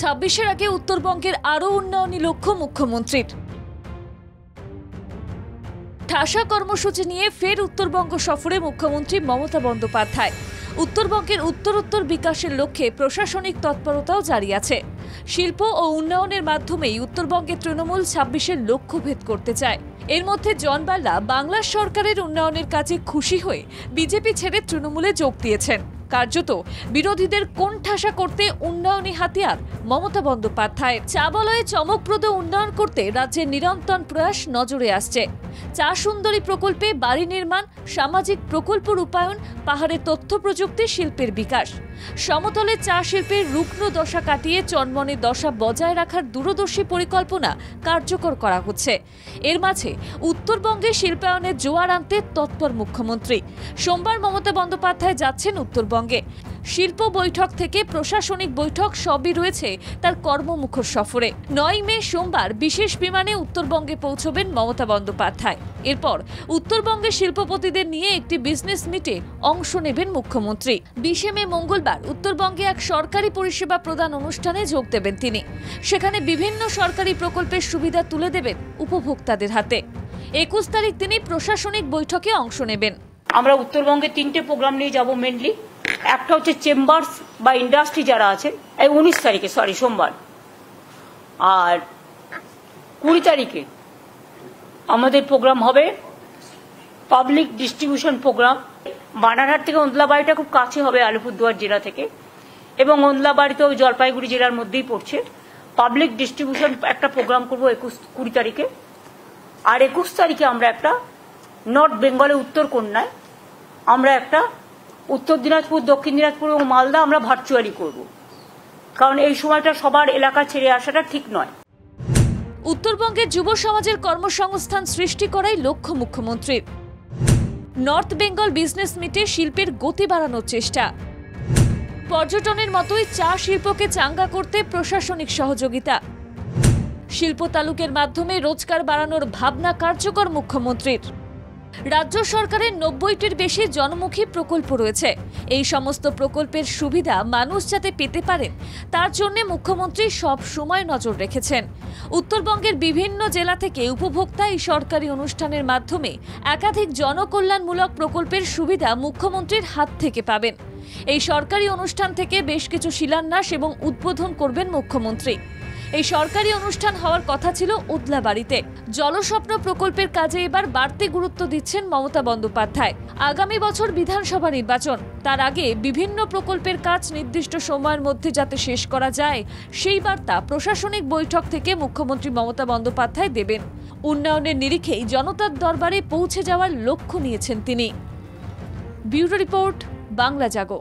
26-এর আগে উত্তরবঙ্গের আরও উন্নয়নী লক্ষ্য মুখ্যমন্ত্রীর। ঠাসা কর্মসূচি নিয়ে ফের উত্তরবঙ্গ সফরে মুখ্যমন্ত্রী মমতা বন্দ্যোপাধ্যায়। উত্তরবঙ্গের উত্তরোত্তর বিকাশের লক্ষ্যে প্রশাসনিক তৎপরতাও জারি আছে। শিল্প ও উন্নয়নের মাধ্যমেই উত্তরবঙ্গে তৃণমূল 26-এর লক্ষ্য ভেদ করতে চায়। এর মধ্যে জন বাল্লা বাংলা সরকারের উন্নয়নের কাজে খুশি হয়ে বিজেপি ছেড়ে তৃণমূলে যোগ দিয়েছেন। কার্যত বিরোধীদের কোণঠাসা করতে উন্নয়নী হাতিয়ার মমতা বন্দ্যোপাধ্যায়। চা বলয়ে চমকপ্রদ উন্নয়ন করতে রাজ্যের নিরন্তর প্রয়াস নজরে আসছে। চা সুন্দরী প্রকল্পে বাড়ি নির্মাণ, সামাজিক প্রকল্প রূপায়ণ, পাহাড়ে তথ্য প্রযুক্তি শিল্পের বিকাশ, সমতলে চা শিল্পের রুগ্ন দশা কাটিয়ে চনমনে দশা বজায় রাখার দূরদর্শী পরিকল্পনা কার্যকর করা হচ্ছে। এর মাঝে উত্তরবঙ্গে শিল্পায়নের জোয়ার আনতে তৎপর মুখ্যমন্ত্রী। সোমবার মমতা বন্দ্যোপাধ্যায় যাচ্ছেন উত্তরবঙ্গে। শিল্প বৈঠক থেকে প্রশাসনিক বৈঠক সবই রয়েছে তার কর্মমুখর সফরে। 9 মে সোমবার বিশেষ বিমানে উত্তরবঙ্গে পৌঁছবেন মমতা বন্দ্যোপাধ্যায়। এরপর উত্তরবঙ্গের শিল্পপতিদের নিয়ে একটি বিজনেস মিটে অংশ নেবেন মুখ্যমন্ত্রী। 20 মে মঙ্গলবার উত্তরবঙ্গে এক সরকারি পরিষেবা প্রদান অনুষ্ঠানে যোগ দেবেন তিনি। সেখানে বিভিন্ন সরকারি প্রকল্পের সুবিধা তুলে দেবেন উপভোক্তাদের হাতে। 21 তারিখ তিনি প্রশাসনিক বৈঠকে অংশ নেবেন। আমরা উত্তরবঙ্গে 3টে প্রোগ্রাম নিয়ে যাব মেনলি। একটা হচ্ছে চেম্বার্স বা ইন্ডাস্ট্রি যারা আছে, এই 19 তারিখে সোমবার, আর 20 তারিখে আমাদের প্রোগ্রাম হবে পাবলিক ডিস্ট্রিবিউশন প্রোগ্রাম। বানারহাট থেকে ওন্দলাবাড়িটা খুব কাছে হবে আলিপুরদুয়ার জেলা থেকে, এবং ওন্দলাবাড়িতেও জলপাইগুড়ি জেলার মধ্যেই পড়ছে। পাবলিক ডিস্ট্রিবিউশন একটা প্রোগ্রাম করব 20 তারিখে। আর 21 তারিখে আমরা একটা নর্থ বেঙ্গলে উত্তরকন্যায় আমরা একটা উত্তর দিনাজপুর, দক্ষিণ দিনাজপুর এবং মালদা আমরা ভার্চুয়ালি করব, কারণ এই সময়টা সবার এলাকা ছেড়ে আসাটা ঠিক নয়। উত্তরবঙ্গের যুব সমাজের কর্মসংস্থান সৃষ্টি করাই লক্ষ্য মুখ্যমন্ত্রীর। নর্থ বেঙ্গল বিজনেস মিটে শিল্পের গতি বাড়ানোর চেষ্টা। পর্যটনের মতোই চা শিল্পকে চাঙ্গা করতে প্রশাসনিক সহযোগিতা। শিল্প তালুকের মাধ্যমে রোজগার বাড়ানোর ভাবনা কার্যকর মুখ্যমন্ত্রীর। রাজ্য সরকারের 90টির বেশি জনমুখী প্রকল্প রয়েছে। এই সমস্ত প্রকল্পের সুবিধা মানুষ যাতে পেতে পারেন তার জন্য মুখ্যমন্ত্রী সব সময় নজর রেখেছেন। উত্তরবঙ্গের বিভিন্ন জেলা থেকে উপভোক্তা এই সরকারি অনুষ্ঠানের মাধ্যমে একাধিক জনকল্যাণমূলক প্রকল্পের সুবিধা মুখ্যমন্ত্রীর হাত থেকে পাবেন। এই সরকারি অনুষ্ঠান থেকে বেশ কিছু শিলান্যাস এবং উদ্বোধন করবেন মুখ্যমন্ত্রী। এই সরকারি অনুষ্ঠান হওয়ার কথা ছিল ওদলাবাড়িতে। জলস্বপ্ন প্রকল্পের কাজে এবার বাড়তি গুরুত্ব দিচ্ছেন মমতা বন্দ্যোপাধ্যায়। আগামী বছর বিধানসভা নির্বাচন, তার আগে বিভিন্ন প্রকল্পের কাজ নির্দিষ্ট সময়ের মধ্যে যাতে শেষ করা যায় সেই বার্তা প্রশাসনিক বৈঠক থেকে মুখ্যমন্ত্রী মমতা বন্দ্যোপাধ্যায় দেবেন। উন্নয়নের নিরিখেই জনতার দরবারে পৌঁছে যাওয়ার লক্ষ্য নিয়েছেন তিনি। ব্যুরো রিপোর্ট, বাংলা জাগো।